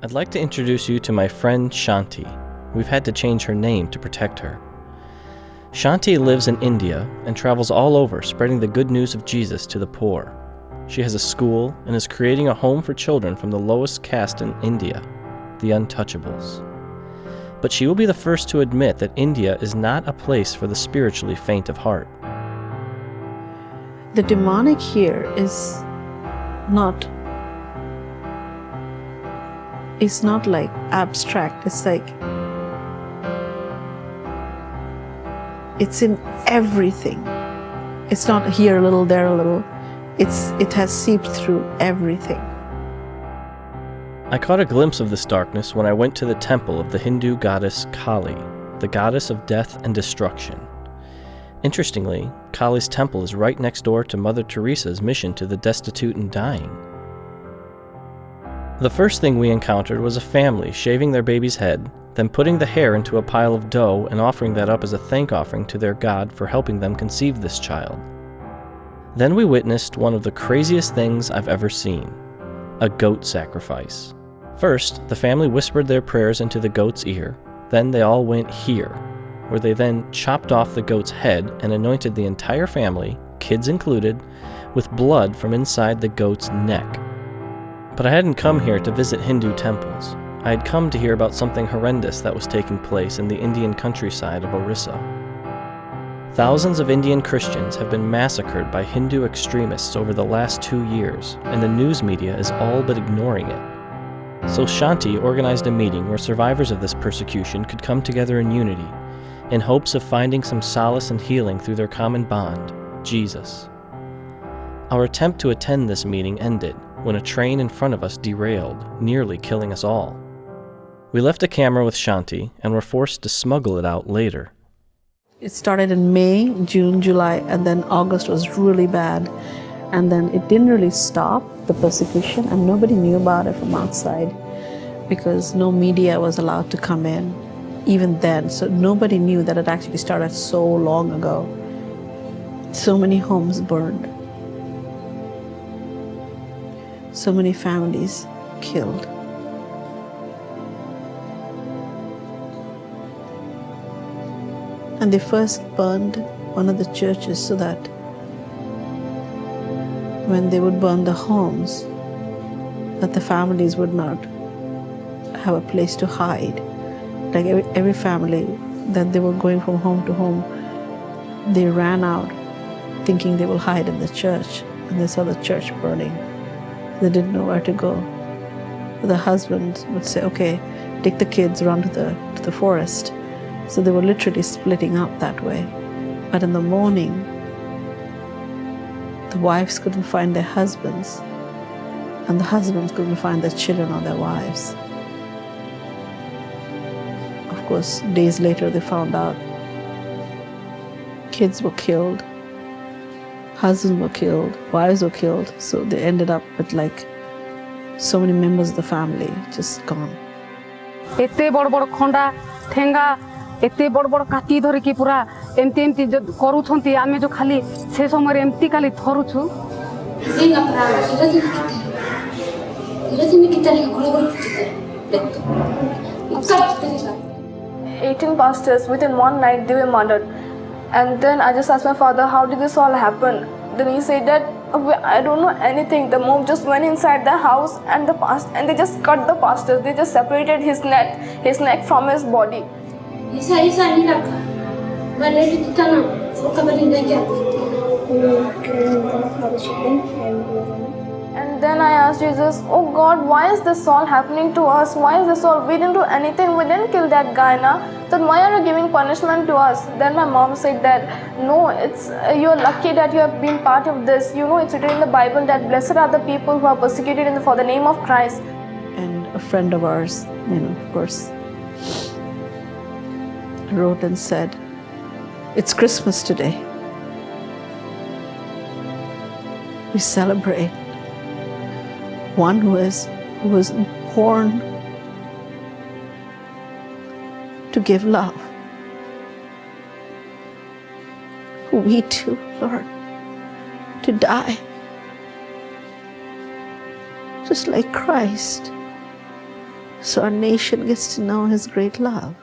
I'd like to introduce you to my friend Shanti. We've had to change her name to protect her. Shanti lives in India and travels all over spreading the good news of Jesus to the poor. She has a school and is creating a home for children from the lowest caste in India, the untouchables. But she will be the first to admit that India is not a place for the spiritually faint of heart. The demonic here is not like abstract. It's like it's in everything. It's not here a little, there a little. It has seeped through everything. I caught a glimpse of this darkness when I went to the temple of the Hindu goddess Kali, the goddess of death and destruction. Interestingly, Kali's temple is right next door to Mother Teresa's mission to the destitute and dying. The first thing we encountered was a family shaving their baby's head, then putting the hair into a pile of dough and offering that up as a thank offering to their God for helping them conceive this child. Then we witnessed one of the craziest things I've ever seen, a goat sacrifice. First, the family whispered their prayers into the goat's ear, then they all went here, where they then chopped off the goat's head and anointed the entire family, kids included, with blood from inside the goat's neck. But I hadn't come here to visit Hindu temples. I had come to hear about something horrendous that was taking place in the Indian countryside of Orissa. Thousands of Indian Christians have been massacred by Hindu extremists over the last 2 years, and the news media is all but ignoring it. So Shanti organized a meeting where survivors of this persecution could come together in unity, in hopes of finding some solace and healing through their common bond, Jesus. Our attempt to attend this meeting ended when a train in front of us derailed, nearly killing us all. We left a camera with Shanti and were forced to smuggle it out later. It started in May, June, July, and then August was really bad. And then it didn't really stop, the persecution, and nobody knew about it from outside because no media was allowed to come in even then. So nobody knew that it actually started so long ago. So many homes burned. So many families killed. And they first burned one of the churches so that when they would burn the homes, that the families would not have a place to hide. Like every family that they were going from home to home, they ran out thinking they will hide in the church, and they saw the church burning. They didn't know where to go. The husband would say, okay, take the kids, run to the forest. So they were literally splitting up that way. But in the morning, the wives couldn't find their husbands, and the husbands couldn't find their children or their wives. Of course, days later they found out kids were killed, husbands were killed, wives were killed, so they ended up with like so many members of the family just gone. एते बड़ बड़ खंडा ठेंगा एते बड़ बड़ काटी धरि की पूरा एमती एमती जो करू छंती आमे जो खाली से समय एमती खाली थरू छु सिंगा प्राण इला दिन कितना कोला कोला किते 18 pastors within one night they were murdered. And then I just asked my father, how did this all happen? Then he said that I don't know anything. The mob just went inside the house and they just cut the pastor. They just separated his neck from his body. And then I asked Jesus, oh God, why is this all happening to us? Why is this all? We didn't do anything. We didn't kill that guy now. Then why are you giving punishment to us? Then my mom said that, no, you're lucky that you have been part of this. You know, it's written in the Bible that blessed are the people who are persecuted for the name of Christ. And a friend of ours, of course, wrote and said, it's Christmas today. We celebrate one who was born to give love. We too, Lord, to die, just like Christ, so our nation gets to know His great love.